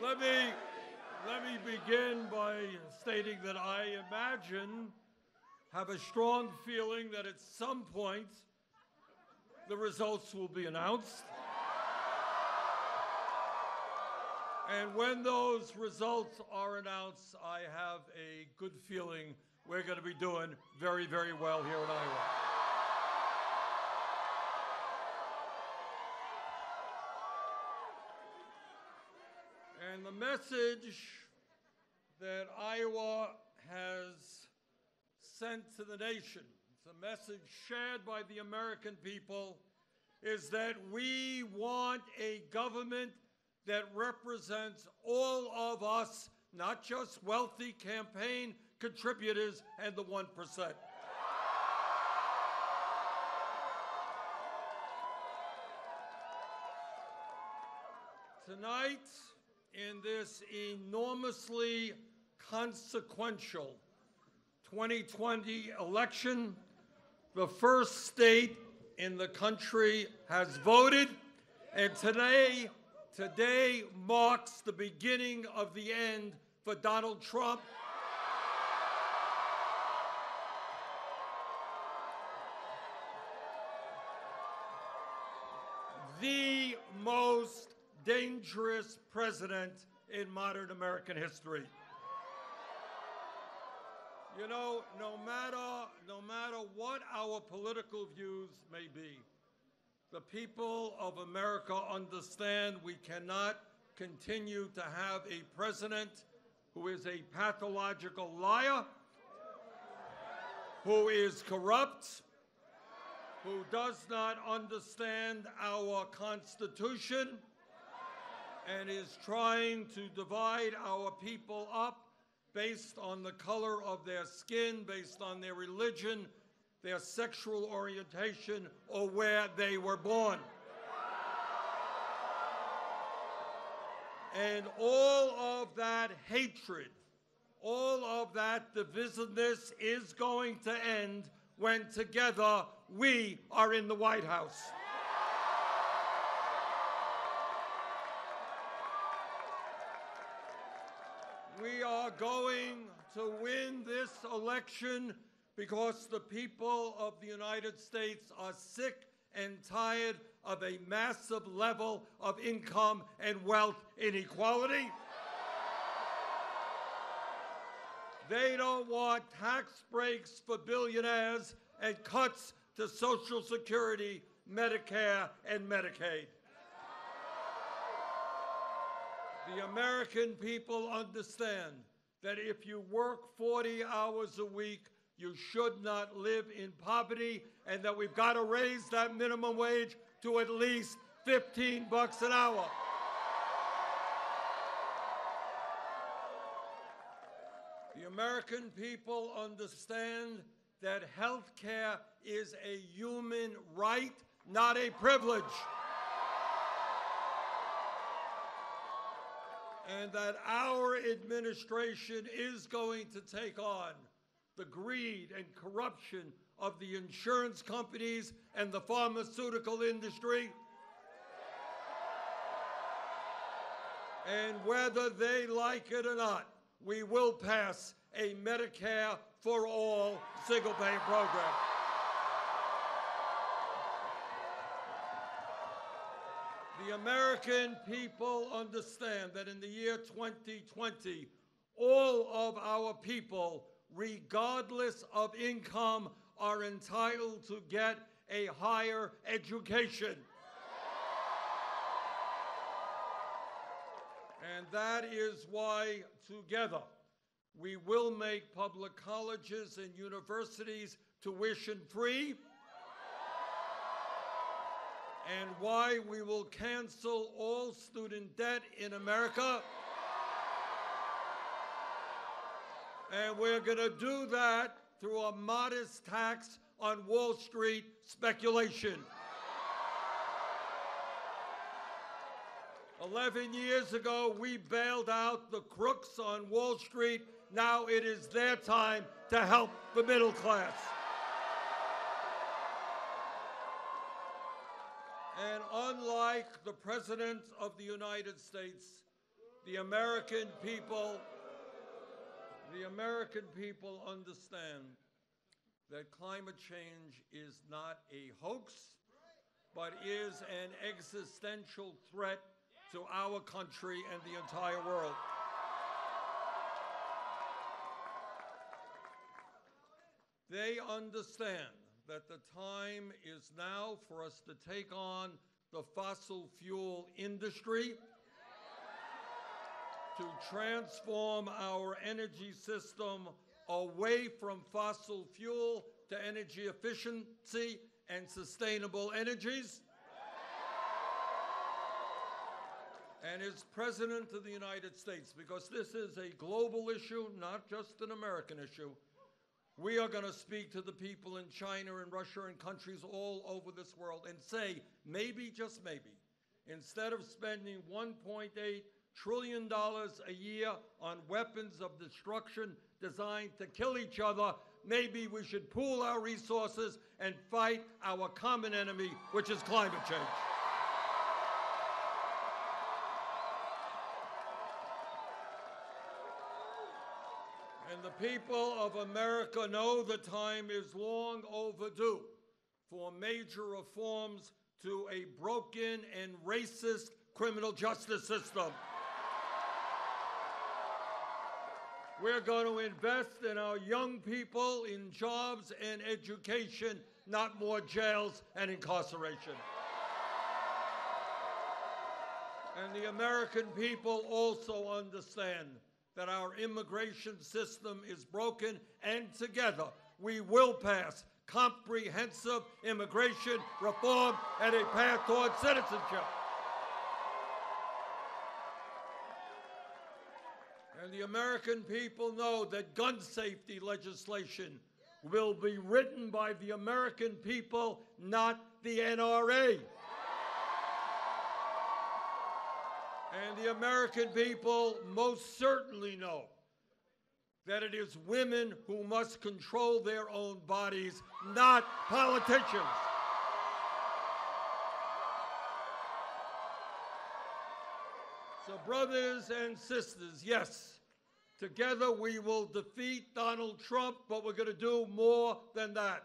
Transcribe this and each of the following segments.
Let me begin by stating that I have a strong feeling that at some point the results will be announced. And when those results are announced, I have a good feeling we're going to be doing very, very well here in Iowa. And the message that Iowa has sent to the nation, it's a message shared by the American people, is that we want a government that represents all of us, not just wealthy campaign contributors and the 1%. Tonight, in this enormously consequential 2020 election, the first state in the country has voted, and today marks the beginning of the end for Donald Trump. The most dangerous president in modern American history. You know, no matter what our political views may be, the people of America understand we cannot continue to have a president who is a pathological liar, who is corrupt, who does not understand our Constitution, and is trying to divide our people up based on the color of their skin, based on their religion, their sexual orientation, or where they were born. And all of that hatred, all of that divisiveness is going to end when together we are in the White House. We are going to win this election because the people of the United States are sick and tired of a massive level of income and wealth inequality. They don't want tax breaks for billionaires and cuts to Social Security, Medicare, and Medicaid. The American people understand that if you work 40 hours a week, you should not live in poverty, and that we've got to raise that minimum wage to at least $15 an hour. The American people understand that health care is a human right, not a privilege. And that our administration is going to take on the greed and corruption of the insurance companies and the pharmaceutical industry. And whether they like it or not, we will pass a Medicare for all single-payer program. The American people understand that in the year 2020, all of our people, regardless of income, are entitled to get a higher education. And that is why, together, we will make public colleges and universities tuition-free, and why we will cancel all student debt in America. And we're going to do that through a modest tax on Wall Street speculation. 11 years ago, we bailed out the crooks on Wall Street. Now it is their time to help the middle class. And unlike the President of the United States, The American people understand that climate change is not a hoax, but is an existential threat to our country and the entire world. They understand that the time is now for us to take on the fossil fuel industry, to transform our energy system away from fossil fuel to energy efficiency and sustainable energies. And as President of the United States, because this is a global issue, not just an American issue, we are going to speak to the people in China and Russia and countries all over this world and say, maybe, just maybe, instead of spending $1.8 trillion a year on weapons of destruction designed to kill each other, maybe we should pool our resources and fight our common enemy, which is climate change. And the people of America know the time is long overdue for major reforms to a broken and racist criminal justice system. We're going to invest in our young people, in jobs and education, not more jails and incarceration. And the American people also understand that our immigration system is broken, and together we will pass comprehensive immigration reform and a path towards citizenship. And the American people know that gun safety legislation will be written by the American people, not the NRA. And the American people most certainly know that it is women who must control their own bodies, not politicians. So, brothers and sisters, yes, together we will defeat Donald Trump, but we're going to do more than that.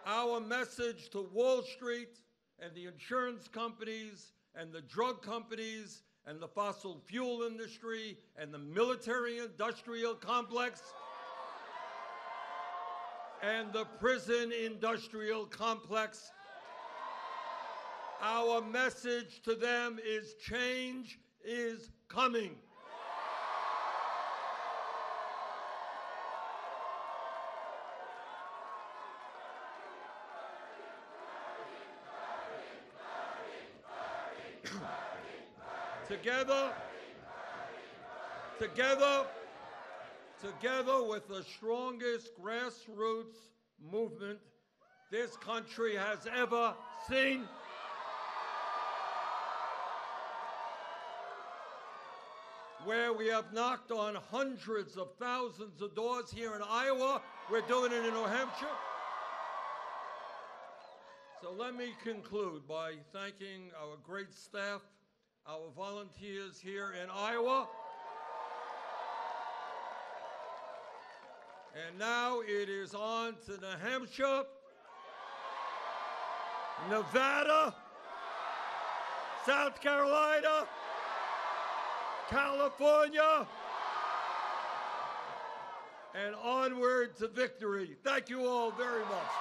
Our message to Wall Street and the insurance companies and the drug companies and the fossil fuel industry and the military-industrial complex and the prison-industrial complex, our message to them is change is coming. Together with the strongest grassroots movement this country has ever seen, where we have knocked on hundreds of thousands of doors here in Iowa, we're doing it in New Hampshire. So let me conclude by thanking our great staff, our volunteers here in Iowa. And now it is on to New Hampshire, Nevada, South Carolina, California, and onward to victory. Thank you all very much.